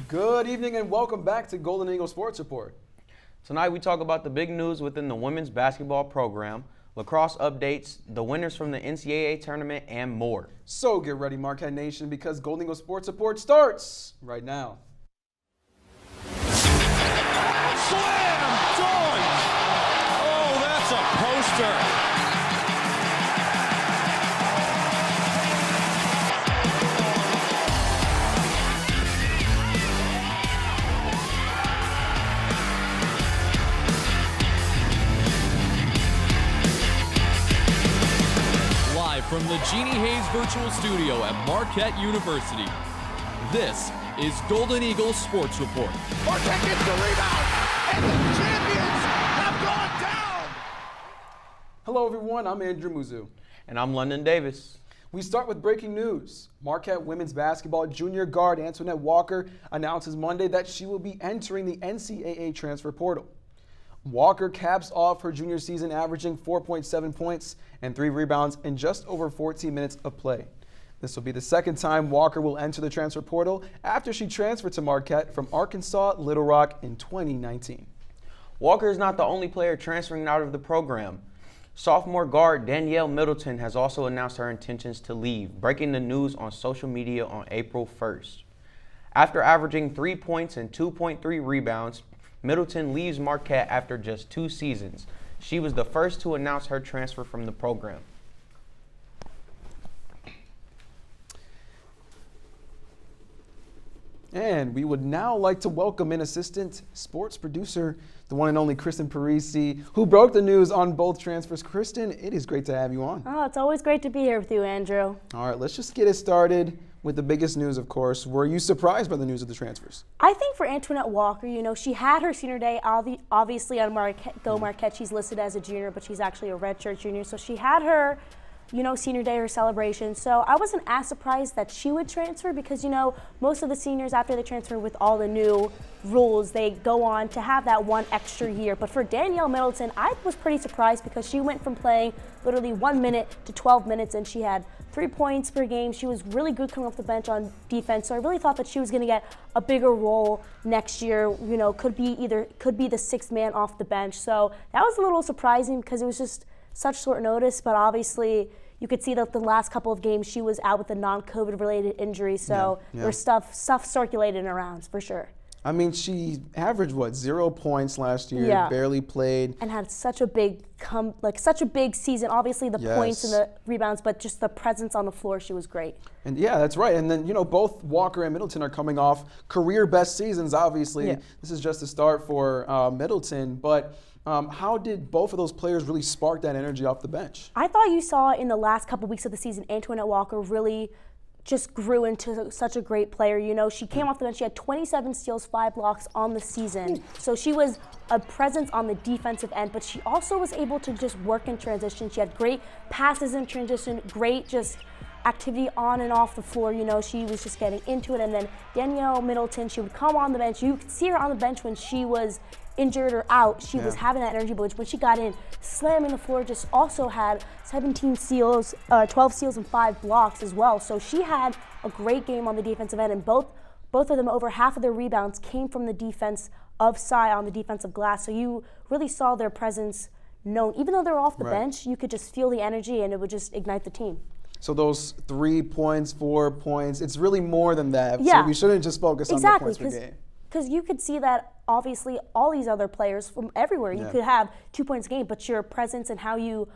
Good evening and welcome back to Golden Eagle Sports Report. Tonight we talk about the big news within the women's basketball program, lacrosse updates, the winners from the NCAA tournament, and more. So get ready, Marquette Nation, because Golden Eagle Sports Report starts right now. Slam dunk! Oh, that's a poster. From the Jeannie Hayes Virtual Studio at Marquette University, this is Golden Eagle Sports Report. Marquette gets the rebound, and the champions have gone down! Hello everyone, I'm Andrew Muzu. And I'm London Davis. We start with breaking news. Marquette women's basketball junior guard Antoinette Walker announces Monday that she will be entering the NCAA transfer portal. Walker caps off her junior season averaging 4.7 points and 3 rebounds in just over 14 minutes of play. This will be the second time Walker will enter the transfer portal after she transferred to Marquette from Arkansas Little Rock in 2019. Walker is not the only player transferring out of the program. Sophomore guard Danielle Middleton has also announced her intentions to leave, breaking the news on social media on April 1st. After averaging 3 points and 2.3 rebounds, Middleton leaves Marquette after just 2 seasons. She was the first to announce her transfer from the program. And we would now like to welcome in assistant sports producer, the one and only Kristen Parisi, who broke the news on both transfers. Kristen, it is great to have you on. Oh, it's always great to be here with you, Andrew. All right, let's just get it started with the biggest news, of course. Were you surprised by the news of the transfers? I think for Antoinette Walker, she had her senior day, obviously on Marquette, though Marquette, she's listed as a junior, but she's actually a redshirt junior. So she had her, senior day, her celebration. So I wasn't as surprised that she would transfer because, most of the seniors, after they transfer with all the new rules, they go on to have that one extra year. But for Danielle Middleton, I was pretty surprised because she went from playing literally 1 minute to 12 minutes, and she had 3 points per game. She was really good coming off the bench on defense. So I really thought that she was going to get a bigger role next year. Could be the sixth man off the bench. So that was a little surprising because it was just such short notice. But obviously, you could see that the last couple of games she was out with a non-COVID related injury. So there's stuff circulating around for sure. I mean, she averaged 0 points last year, barely played, and had such a big season. Obviously, the points and the rebounds, but just the presence on the floor, she was great. And yeah, that's right. And then both Walker and Middleton are coming off career best seasons. Obviously, this is just the start for Middleton, but. How did both of those players really spark that energy off the bench? I thought you saw in the last couple weeks of the season, Antoinette Walker really just grew into such a great player. She came off the bench. She had 27 steals, 5 blocks on the season. So she was a presence on the defensive end, but she also was able to just work in transition. She had great passes in transition, great just activity on and off the floor. She was just getting into it. And then Danielle Middleton, she would come on the bench. You could see her on the bench when she was injured or out. She was having that energy, but when she got in, slamming the floor, just also had 17 steals, 12 steals and 5 blocks as well. So she had a great game on the defensive end, and both of them, over half of their rebounds came from the defense of Cy on the defensive glass. So you really saw their presence known. Even though they were off the bench, you could just feel the energy, and it would just ignite the team. So those 3 points, 4 points, it's really more than that. Yeah. So we shouldn't just focus on the points per game. Because you could see that obviously all these other players from everywhere, you could have 2 points a game, but your presence and how you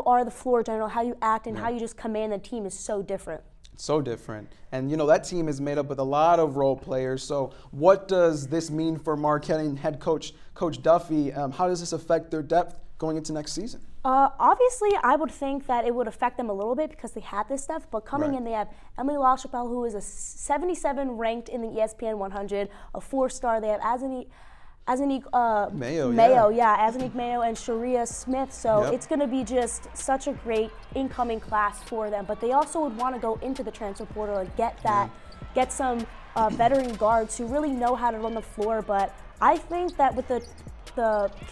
are the floor general, how you act, and how you just command the team is so different. So different. And that team is made up with a lot of role players. So what does this mean for Marquette and head coach Duffy? How does this affect their depth going into next season? Obviously, I would think that it would affect them a little bit because they had this stuff, but coming in, they have Emily LaChapelle, who is a 77 ranked in the ESPN 100, a 4-star. They have Azanique Mayo, Azanique Mayo and Sharia Smith. So it's going to be just such a great incoming class for them. But they also would want to go into the transfer portal and get some veteran guards who really know how to run the floor. But I think that with the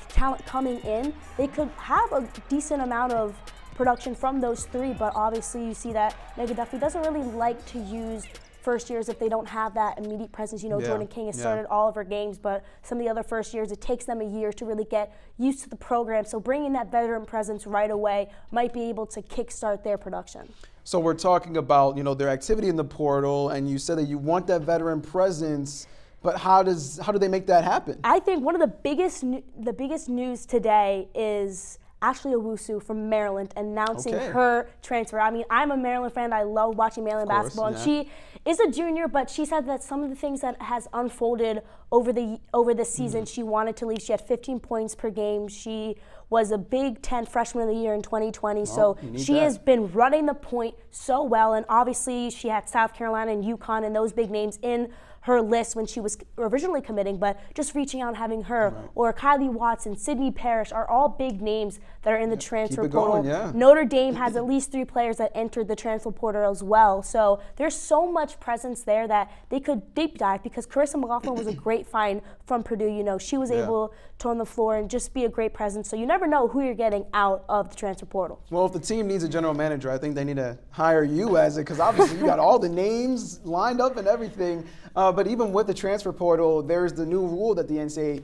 talent coming in, they could have a decent amount of production from those 3, but obviously you see that Megan Duffy doesn't really like to use first years, if they don't have that immediate presence, Jordan King has started all of her games, but some of the other first years, it takes them a year to really get used to the program. So bringing that veteran presence right away might be able to kickstart their production. So we're talking about, their activity in the portal, and you said that you want that veteran presence, but how do they make that happen? I think one of the biggest news today is Ashley Owusu from Maryland announcing her transfer. I mean, I'm a Maryland fan. I love watching Maryland basketball. And she is a junior, but she said that some of the things that has unfolded over the season, she wanted to leave. She had 15 points per game. She was a Big Ten Freshman of the Year in 2020. So she has been running the point so well. And obviously, she had South Carolina and UConn and those big names in her list when she was originally committing, but just reaching out and having her or Kylie Watson, Sydney Parrish are all big names that are in the transfer portal. Notre Dame has at least 3 players that entered the transfer portal as well. So there's so much presence there that they could deep dive, because Carissa McLaughlin was a great find from Purdue. She was able to on the floor and just be a great presence. So you never know who you're getting out of the transfer portal. Well, if the team needs a general manager, I think they need to hire you as it, because obviously you got all the names lined up and everything. But even with the transfer portal, there's the new rule that the NCAA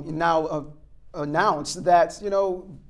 now announced that,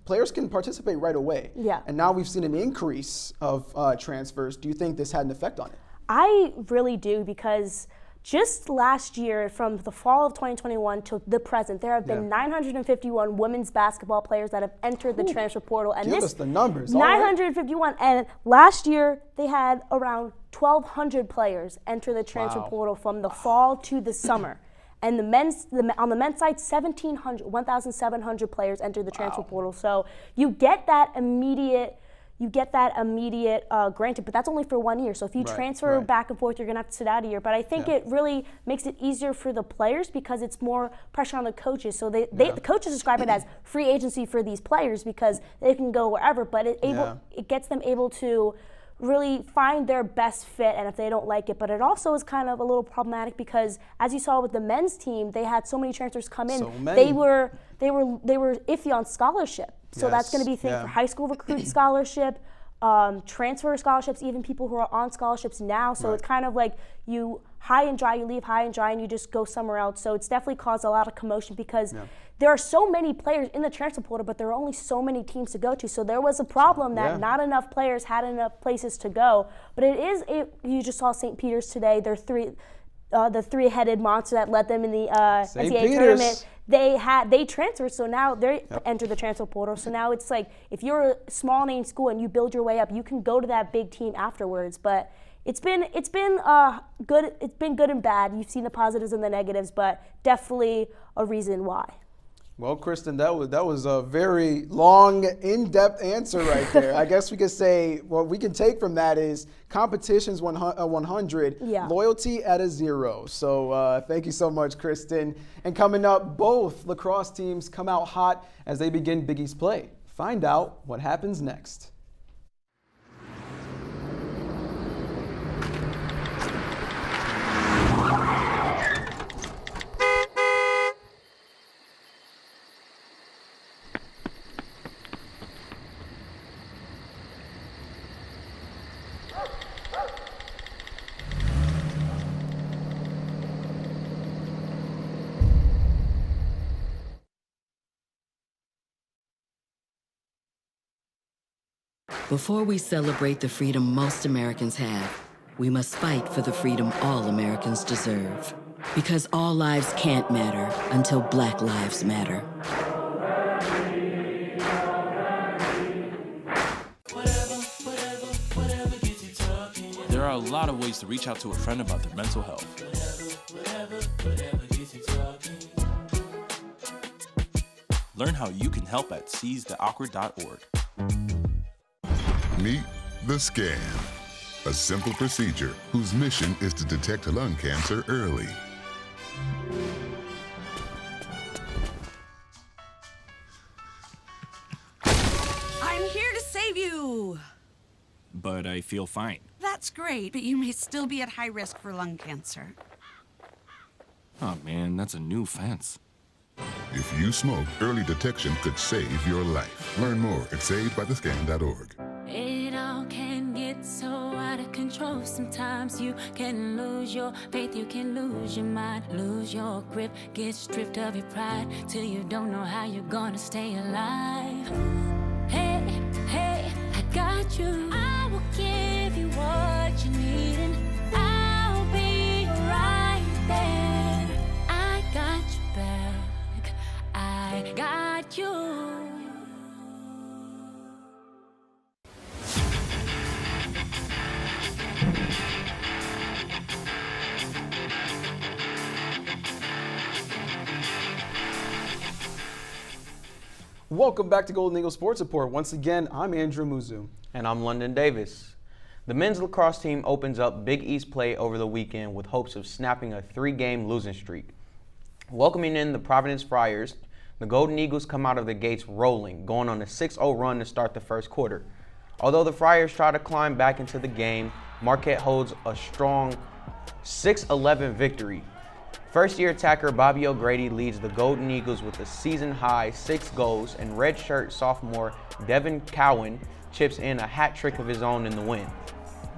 players can participate right away. Yeah. And now we've seen an increase of transfers. Do you think this had an effect on it? I really do, because just last year, from the fall of 2021 to the present, there have been 951 women's basketball players that have entered the transfer portal. And give us the numbers. 951. And last year, they had around 1,200 players enter the transfer portal from the fall to the summer. And on the men's side, 1,700 players entered the transfer portal. So you get that immediate. Granted, but that's only for 1 year. So if you transfer back and forth, you're going to have to sit out a year. But I think it really makes it easier for the players, because it's more pressure on the coaches. So the coaches describe it as free agency for these players, because they can go wherever. But it gets them able to really find their best fit, and if they don't like it. But it also is kind of a little problematic, because as you saw with the men's team, they had so many transfers come in. They were iffy on scholarship. So that's going to be a thing for high school recruit scholarship, transfer scholarships, even people who are on scholarships now. So it's kind of like you high and dry, you leave high and dry, and you just go somewhere else. So it's definitely caused a lot of commotion, because there are so many players in the transfer portal, but there are only so many teams to go to. So there was a problem that not enough players had enough places to go. But you just saw St. Peter's today. They're the three-headed monster that led them in the NCAA tournament. They transferred, so now they enter the transfer portal. So now it's like, if you're a small name school and you build your way up, you can go to that big team afterwards. But it's been good. It's been good and bad. You've seen the positives and the negatives, but definitely a reason why. Well, Kristen, that was a very long, in-depth answer right there. I guess we could say what we can take from that is competition's 100, loyalty at a 0. So thank you so much, Kristen. And coming up, both lacrosse teams come out hot as they begin Big East play. Find out what happens next. Before we celebrate the freedom most Americans have, we must fight for the freedom all Americans deserve. Because all lives can't matter until Black lives matter. There are a lot of ways to reach out to a friend about their mental health. Learn how you can help at seizetheawkward.org. Meet The Scan, a simple procedure whose mission is to detect lung cancer early. I'm here to save you! But I feel fine. That's great, but you may still be at high risk for lung cancer. Oh man, that's a new fence. If you smoke, early detection could save your life. Learn more at savedbythescan.org. It all can get so out of control. sometimes you can lose your faith, you can lose your mind, lose your grip, get stripped of your pride, till you don't know how you're gonna stay alive. Hey, hey, I got you. I will give you what you need, and I'll be right there. I got you back. I got you. Welcome back to Golden Eagle Sports Report. Once again, I'm Andrew Muzu. And I'm London Davis. The men's lacrosse team opens up Big East play over the weekend with hopes of snapping a 3-game losing streak. Welcoming in the Providence Friars, the Golden Eagles come out of the gates rolling, going on a 6-0 run to start the first quarter. Although the Friars try to climb back into the game, Marquette holds a strong 6-11 victory. First-year attacker Bobby O'Grady leads the Golden Eagles with a season-high 6 goals, and redshirt sophomore Devin Cowan chips in a hat trick of his own in the win.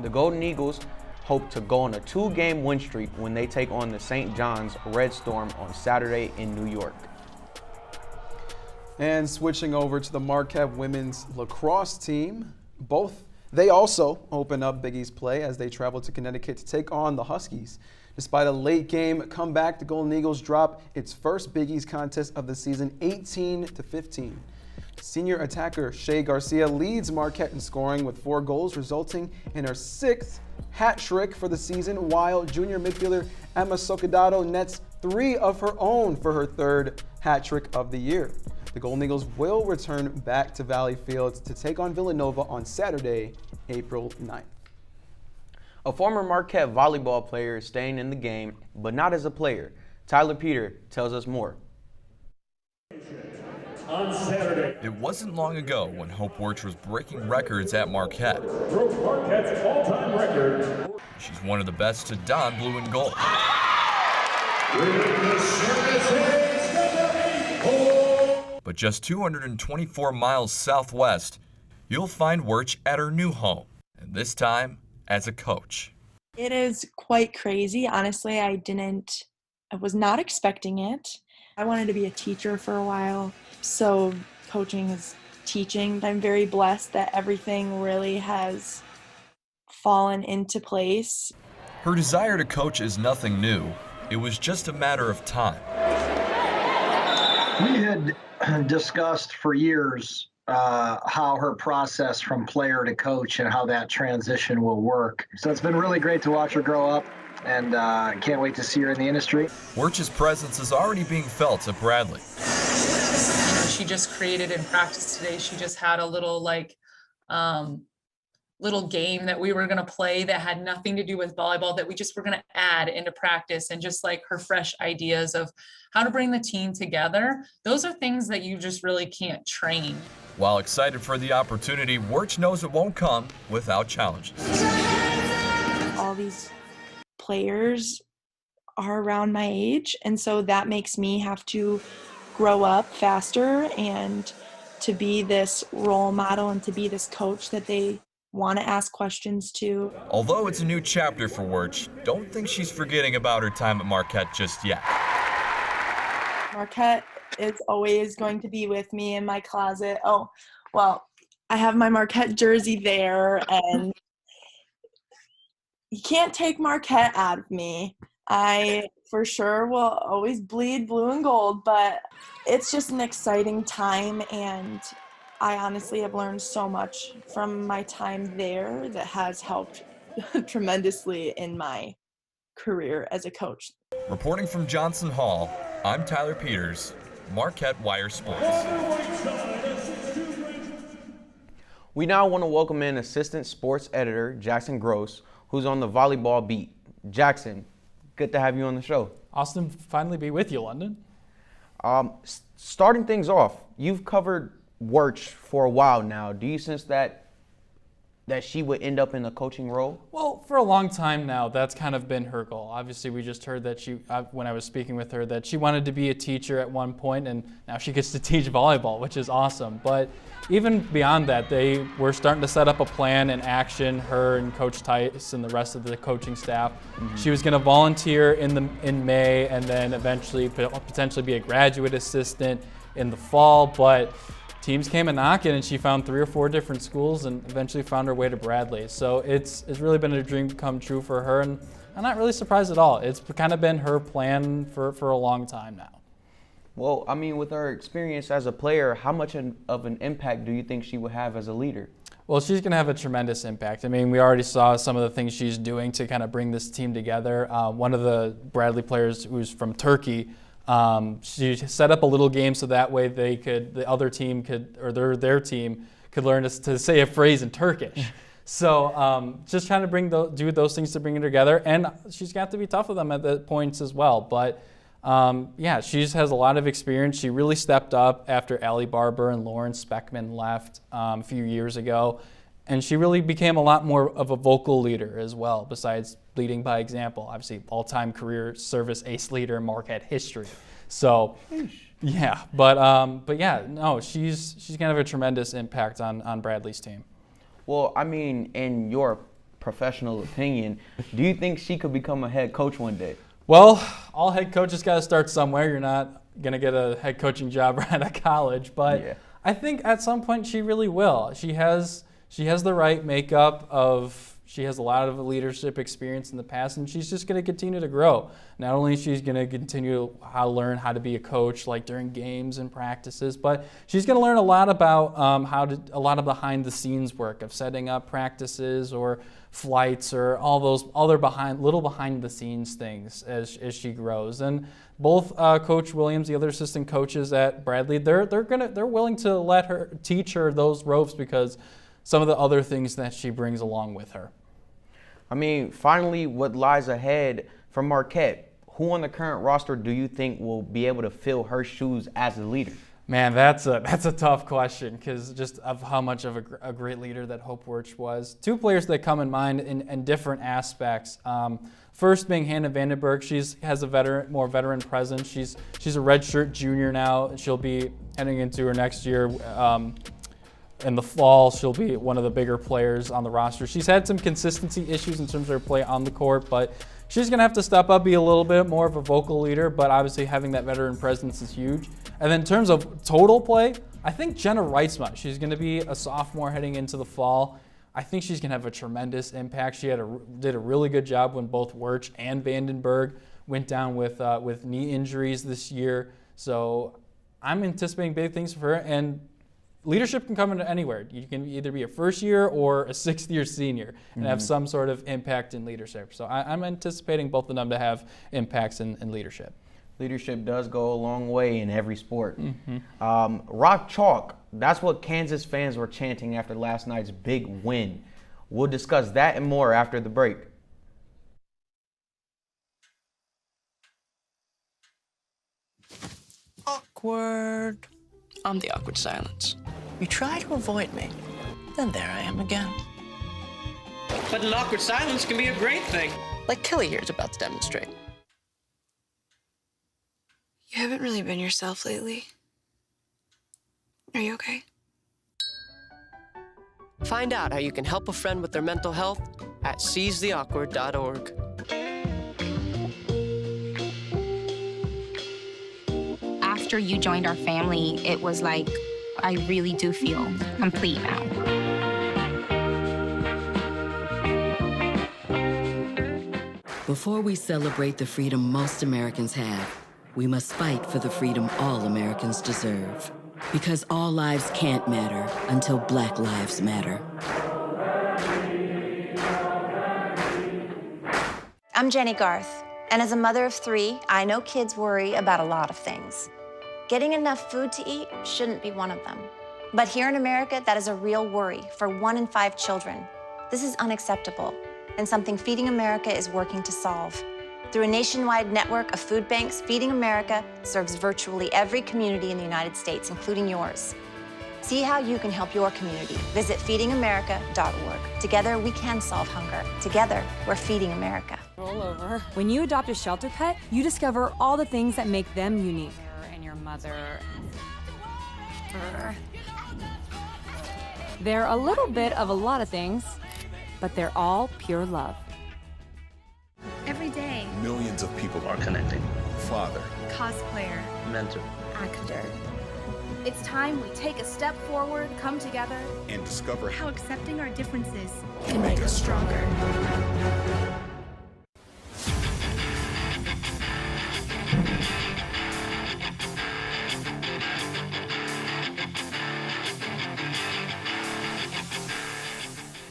The Golden Eagles hope to go on a 2-game win streak when they take on the St. John's Red Storm on Saturday in New York. And switching over to the Marquette women's lacrosse team, they also open up Big East play as they travel to Connecticut to take on the Huskies. Despite a late game comeback, the Golden Eagles drop its first Big East contest of the season 18-15. Senior attacker Shea Garcia leads Marquette in scoring with 4 goals, resulting in her 6th hat trick for the season, while junior midfielder Emma Soledado nets 3 of her own for her 3rd hat trick of the year. The Golden Eagles will return back to Valley Field to take on Villanova on Saturday, April 9th. A former Marquette volleyball player is staying in the game, but not as a player. Tyler Peter tells us more. On Saturday, it wasn't long ago when Hope Wirtz was breaking records at Marquette. Broke Marquette's all-time record. She's one of the best to don blue and gold. But just 224 miles southwest, you'll find Wirtz at her new home, and this time as a coach. It is quite crazy. Honestly, I was not expecting it. I wanted to be a teacher for a while, so coaching is teaching. I'm very blessed that everything really has fallen into place. Her desire to coach is nothing new. It was just a matter of time. We had discussed for years how her process from player to coach and how that transition will work. So it's been really great to watch her grow up, and can't wait to see her in the industry. Wirtz's presence is already being felt at Bradley. She just created in practice today. She just had a little little game that we were going to play that had nothing to do with volleyball that we just were going to add into practice, and just like her fresh ideas of how to bring the team together. Those are things that you just really can't train. While excited for the opportunity, Wirtz knows it won't come without challenges. All these players are around my age, and so that makes me have to grow up faster and to be this role model and to be this coach that they want to ask questions to. Although it's a new chapter for Wirtz, don't think she's forgetting about her time at Marquette just yet. Marquette is always going to be with me in my closet. Oh, well, I have my Marquette jersey there, and you can't take Marquette out of me. I for sure will always bleed blue and gold, but it's just an exciting time, and I honestly have learned so much from my time there that has helped tremendously in my career as a coach. Reporting from Johnson Hall, I'm Tyler Peters, Marquette Wire Sports. We now want to welcome in assistant sports editor Jackson Gross, who's on the volleyball beat. Jackson, good to have you on the show. Awesome to finally be with you, London. Starting things off, you've covered Wirtz for a while now. Do you sense that that she would end up in a coaching role? Well, for a long time now, that's kind of been her goal. Obviously, we just heard that when I was speaking with her, that she wanted to be a teacher at one point, and now she gets to teach volleyball, which is awesome. But even beyond that, they were starting to set up a plan in action, her and Coach Tice and the rest of the coaching staff. She was going to volunteer in May and then eventually potentially be a graduate assistant in the fall, but teams came a knocking, and she found 3 or 4 different schools and eventually found her way to Bradley. So it's really been a dream come true for her, and I'm not really surprised at all. It's kind of been her plan for a long time now. Well, I mean, with her experience as a player, how much of an impact do you think she would have as a leader? Well, she's going to have a tremendous impact. I mean, we already saw some of the things she's doing to kind of bring this team together. One of the Bradley players who's from Turkey, she set up a little game so that way the other team could, or their team could learn to say a phrase in Turkish. So just trying to do those things to bring it together, and she's got to be tough with them at the points as well. But yeah, she has a lot of experience. She really stepped up after Allie Barber and Lauren Speckman left a few years ago, and she really became a lot more of a vocal leader as well, besides leading by example. Obviously, all-time career service ace leader in Marquette history. So, yeah, but yeah, no, she's gonna have a tremendous impact on Bradley's team. Well, I mean, in your professional opinion, do you think she could become a head coach one day? Well, all head coaches got to start somewhere. You're not going to get a head coaching job right out of college, but yeah. I think at some point she really will. She has the right makeup she has a lot of leadership experience in the past, and she's just going to continue to grow. Not only is she going to continue to learn how to be a coach, like during games and practices, but she's going to learn a lot about a lot of behind-the-scenes work of setting up practices or flights or all those other behind-the-scenes things as she grows. And both Coach Williams, the other assistant coaches at Bradley, they're willing to let her teach her those ropes because some of the other things that she brings along with her. I mean, finally, what lies ahead for Marquette? Who on the current roster do you think will be able to fill her shoes as a leader? Man, that's a tough question because just of how much of a great leader that Hope Wirtz was. 2 players that come in mind in different aspects. First being Hannah Vandenberg. She has a more veteran presence. She's a redshirt junior now. She'll be heading into her next year. In the fall, she'll be one of the bigger players on the roster. She's had some consistency issues in terms of her play on the court, but she's going to have to step up, be a little bit more of a vocal leader, but obviously having that veteran presence is huge. And then in terms of total play, I think Jenna Reitsma, she's going to be a sophomore heading into the fall. I think she's going to have a tremendous impact. She did a really good job when both Wirtz and Vandenberg went down with knee injuries this year. So I'm anticipating big things for her, and leadership can come into anywhere. You can either be a first year or a 6th-year senior and have some sort of impact in leadership. So I'm anticipating both of them to have impacts in leadership. Leadership does go a long way in every sport. Rock chalk, that's what Kansas fans were chanting after last night's big win. We'll discuss that and more after the break. Awkward. I'm the awkward silence. You try to avoid me, then there I am again. But an awkward silence can be a great thing. Like Kelly here is about to demonstrate. You haven't really been yourself lately. Are you okay? Find out how you can help a friend with their mental health at seizetheawkward.org. After you joined our family, it was like, I really do feel complete now. Before we celebrate the freedom most Americans have, we must fight for the freedom all Americans deserve. Because all lives can't matter until Black lives matter. I'm Jenny Garth, and as a mother of 3, I know kids worry about a lot of things. Getting enough food to eat shouldn't be one of them. But here in America, that is a real worry for 1 in 5 children. This is unacceptable, and something Feeding America is working to solve. Through a nationwide network of food banks, Feeding America serves virtually every community in the United States, including yours. See how you can help your community. Visit feedingamerica.org. Together, we can solve hunger. Together, we're feeding America. Roll over. When you adopt a shelter pet, you discover all the things that make them unique. And your mother. They're a little bit of a lot of things, but they're all pure love. Every day, Millions of people are connecting. Father, cosplayer, mentor, actor. It's time we take a step forward, come together, and discover how accepting our differences can make us stronger.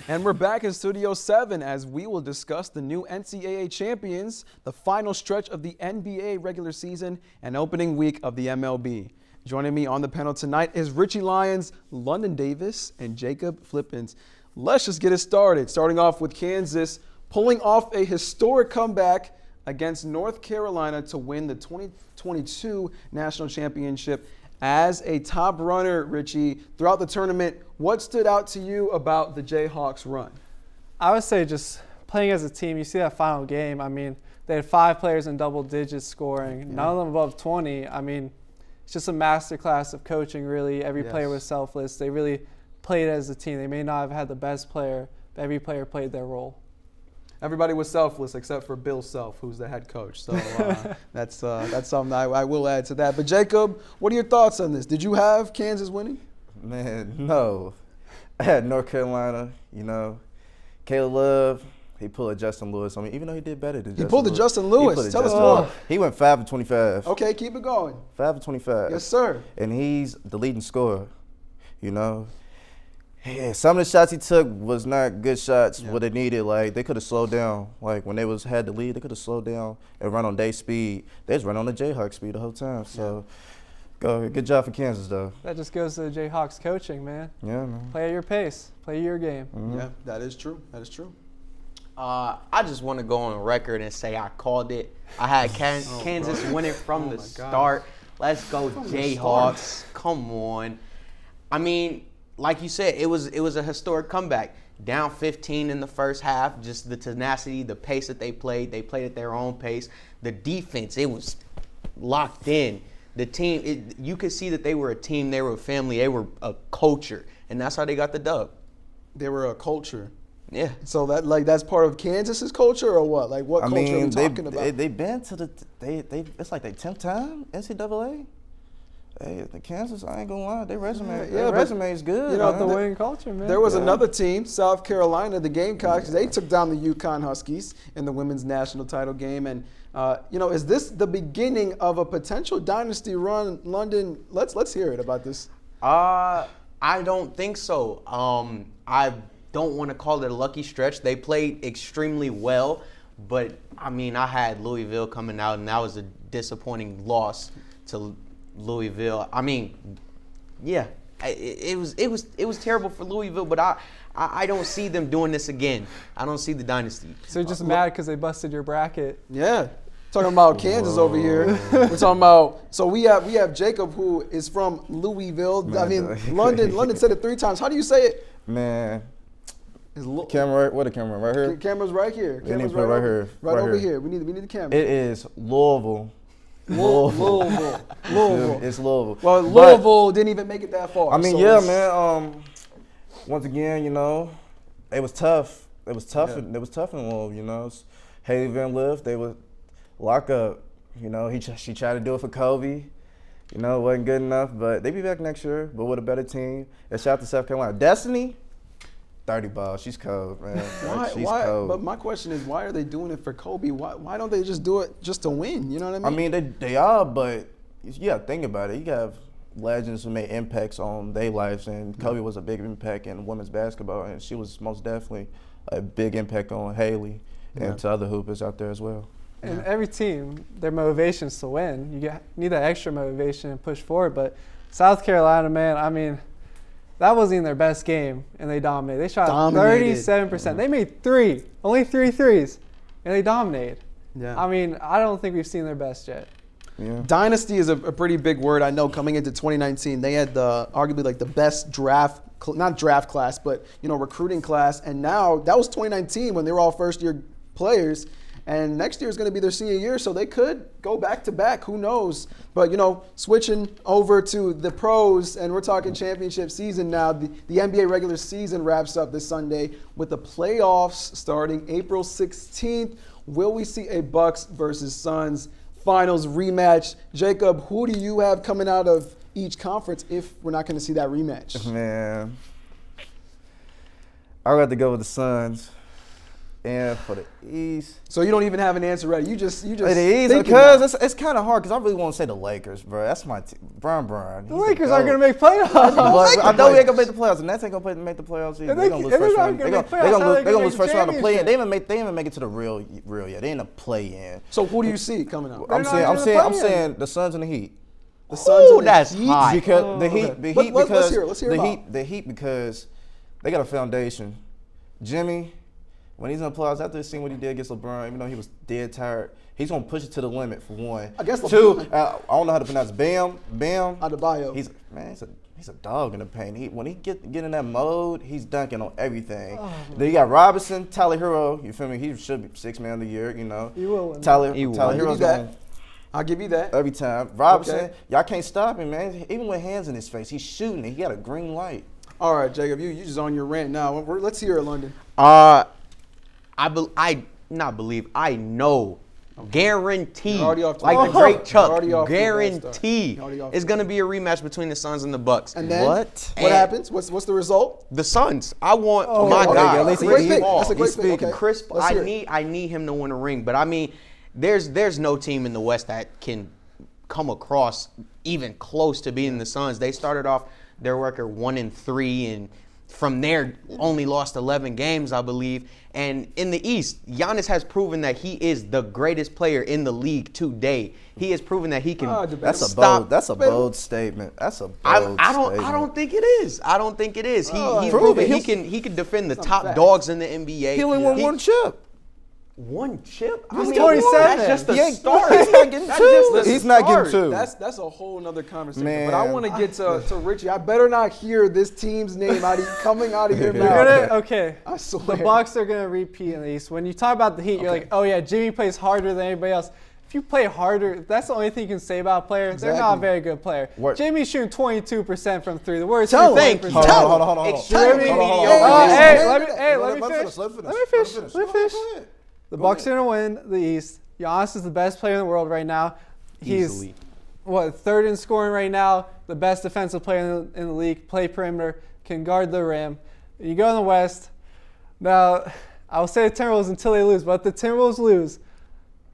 And we're back in Studio 7 as we will discuss the new NCAA champions, the final stretch of the NBA regular season, and opening week of the MLB. Joining me on the panel tonight is Richie Lyons, London Davis, and Jacob Flippins. Let's just get it started. Starting off with Kansas pulling off a historic comeback against North Carolina to win the 2022 national championship. As a top runner, Richie, throughout the tournament, what stood out to you about the Jayhawks run? I would say just playing as a team. You see that final game. I mean, they had 5 players in double digits scoring, none of them above 20. I mean, it's just a masterclass of coaching, really. Every player was selfless. They really played as a team. They may not have had the best player, but every player played their role. Everybody was selfless except for Bill Self, who's the head coach. So that's something I will add to that. But Jacob, what are your thoughts on this? Did you have Kansas winning? Man, no. I had North Carolina, Caleb Love, he pulled a Justin Lewis. I mean, even though he did better than Justin Lewis. He pulled a Justin Lewis. Tell us more. He went 5 of 25. Okay, keep it going. 5 of 25. Yes, sir. And he's the leading scorer, Yeah, some of the shots he took was not good shots, what they needed. Like, they could have slowed down. Like, when they had the lead, they could have slowed down and run on their speed. They just run on the Jayhawks speed the whole time. So, good job for Kansas, though. That just goes to the Jayhawks coaching, man. Yeah, man. Play at your pace. Play your game. Mm-hmm. Yeah, that is true. That is true. I just want to go on record and say I called it. I had Kansas winning from the start. Let's go Jayhawks. Come on. I mean, like you said, it was a historic comeback. Down 15 in the first half, just the tenacity, the pace that they played at their own pace. The defense, it was locked in. The team, you could see that they were a team, they were a family, they were a culture, and that's how they got the dub. They were a culture. Yeah. So that's part of Kansas's culture or what? Like what culture are we talking about? They've been to it's like their 10th time NCAA. Hey, the Kansas, I ain't gonna lie, their resume is good. The winning culture, man. There was another team, South Carolina, the Gamecocks. They took down the UConn Huskies in the women's national title game. And is this the beginning of a potential dynasty run? London, let's hear it about this. I don't think so. I don't want to call it a lucky stretch. They played extremely well, but I mean, I had Louisville coming out, and that was a disappointing loss to Louisville. I mean, yeah, it was terrible for Louisville, but I don't see them doing this again. I don't see the dynasty. So you're just mad because they busted your bracket? Yeah. Talking about Kansas over here. We're talking about, so we have Jacob, who is from Louisville. Man, I mean, London said it 3 times. How do you say it? Man. Camera, where the camera? Right here? Camera's right here. Camera's right here. Right over here. We need the camera. It is Louisville. Louisville. It's Louisville. Well, Louisville didn't even make it that far. I mean, man. Once again, it was tough. It was tough. Yeah. It was tough in Louisville. Haley Van Lith, they would lock up. She tried to do it for Kobe. It wasn't good enough, but they be back next year, but with a better team. And shout out to South Carolina. Destiny, 30 balls. She's cold, man. She's cold. But my question is, why are they doing it for Kobe? Why don't they just do it just to win? You know what I mean? I mean, they are, but you got to think about it. You have legends who made impacts on their lives, and Kobe was a big impact in women's basketball, and she was most definitely a big impact on Haley and to other hoopers out there as well. And every team, their motivation is to win. You need that extra motivation and push forward. But South Carolina, man, I mean, that wasn't even their best game, and they dominated. They shot 37%. They made only 3 threes, and they dominated. Yeah. I mean, I don't think we've seen their best yet. Yeah. Dynasty is a pretty big word. I know coming into 2019, they had arguably like the best draft, not draft class, but recruiting class. And now that was 2019 when they were all first-year players. And next year is going to be their senior year, so they could go back to back. Who knows? But, switching over to the pros, and we're talking championship season now. The NBA regular season wraps up this Sunday with the playoffs starting April 16th. Will we see a Bucks versus Suns finals rematch? Jacob, who do you have coming out of each conference if we're not going to see that rematch? Man, I'd rather go with the Suns. And for the East, so you don't even have an answer ready. You just. For the East, because it's kind of hard. Because I really want to say the Lakers, bro. That's my team. Brian. The Lakers aren't going to make playoffs. I know we ain't going to make the playoffs, and Nets ain't going to make the playoffs either. They're going to lose first round. They're going to lose first round of play-in. They even make it to the real yet. They in the play-in. So who do you see coming out? I'm saying the Suns and the Heat. The Suns and that's the Heat. hot. Because the Heat because let's hear the Heat because they got a foundation. Jimmy. When he's in the playoffs, after seeing what he did against LeBron, even though he was dead tired, he's going to push it to the limit, for one. Against Two, LeBron. I don't know how to pronounce it. Bam. Adebayo. He's a dog in the paint. When he get in that mode, he's dunking on everything. Then you got Robinson, Tyler Hero. You feel me? He should be 6th man of the year, He will win. Tyler Hero's going I'll give you that. every time. Robinson, y'all can't stop him, man. Even with hands in his face, he's shooting it. He got a green light. All right, Jacob, you just on your rant now. Let's hear it, London. I know, guarantee, You're already off like the the great Chuck, already off to a bad guarantee start. You're already off it's to going to be a rematch between the Suns and the Bucks. And then What happens? What's the result? The Suns. I want my okay, guy. yeah, that's a great pick. That's a great pick. Okay. Chris Paul. Let's hear it. I need him to win a ring, but I mean, there's no team in the West that can come across even close to beating the Suns. They started off their record 1-3, and from there only lost 11 games, I believe. And in the East, Giannis has proven that he is the greatest player in the league today. He has proven that he can stop. That's a bold statement. That's a bold statement. I don't think it is. I don't think it is. He's proven he can defend the top dogs in the NBA. He only won one chip. One chip? He's 27. That's just the start. He's not getting two. He's not getting two. That's a whole nother conversation. Man. But I want to get to Richie. I better not hear this team's name coming out of your mouth. Okay. I swear. The Bucks are going to repeat in the East. When you talk about the Heat, you're like, oh yeah, Jimmy plays harder than anybody else. If you play harder, if that's the only thing you can say about a player. They're not a very good player. Jimmy's shooting 22% from three. The worst. Hold on. Extremely mediocre. Let me finish. The Bucks are going to win the East. Giannis is the best player in the world right now. He's third in scoring right now. The best defensive player in the league. Play perimeter, can guard the rim. You go in the West. Now, I will say the Timberwolves until they lose, but if the Timberwolves lose,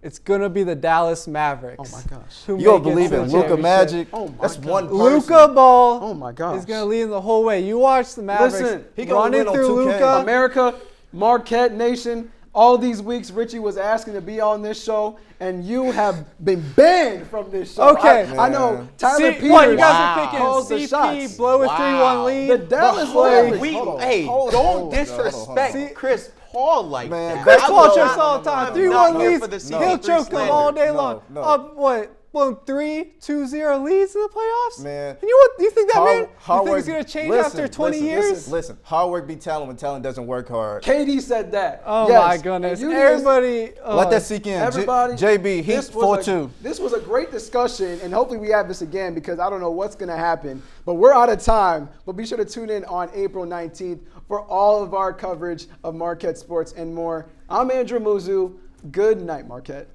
it's gonna be the Dallas Mavericks. Oh my gosh! You don't believe in Luka Magic? Oh my That's God. one person. Luka Ball. Oh my gosh! Is gonna lead him the whole way. You watch the Mavericks. Listen, he gonna running win on through 2K. Luka. America, Marquette Nation. All these weeks, Richie was asking to be on this show, and you have been banned from this show. Okay. I know. Tyler Peters you guys are picking calls the CP, shots. blow a 3-1 lead. The Dallas Mavericks. Don't disrespect Chris Paul like that. Chris Paul chokes all the time. I'm 3-1 not here leads. for the He'll CP3 choke them all day long. No. Up blown 3-2-0 leads in the playoffs. Man. And you think that man? You think it's gonna change listen, after 20 years? Listen, hard work beat talent when talent doesn't work hard. KD said that. Oh Yes. my goodness! And Everybody, let that sink in. Everybody, JB, Heat this was 4-2. This was a great discussion, and hopefully we have this again because I don't know what's going to happen. But we're out of time. But be sure to tune in on April 19th for all of our coverage of Marquette sports and more. I'm Andrew Muzu. Good night, Marquette.